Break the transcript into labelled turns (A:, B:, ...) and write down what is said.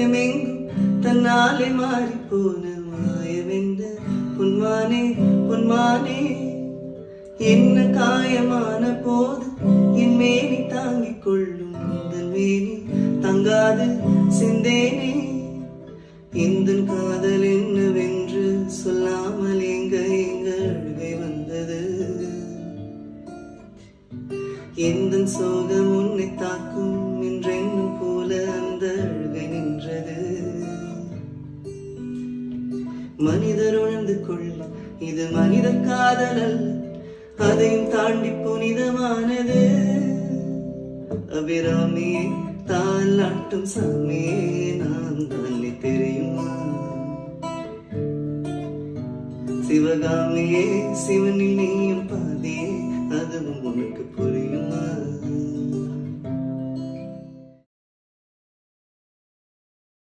A: மாயமெங்கும் தன்னாலே மாறி போன மாயவென்ற பொன்மானே பொன்மானே என்ன காயமான போது என் மேனி தாங்கிக் கொள்ளும் உந்தன் மேனி தங்காது சிந்தேனே இந்த காதல் என்னவென்று சொல்லாமல் எங்க அழுகை வந்தது எந்த சோகம் உன்னை தாக்கும் என்றென்னும் போல அந்த அழுகை நின்றது மனிதர் உணர்ந்து கொள்ள இது மனித காதல் அல்ல அதையும் தாண்டி புனிதமானது அபிராமியே தாலாட்டும் சாமியே நான் தானே தெரியுமா சிவகாமியே சிவனில் நீயும் பாதி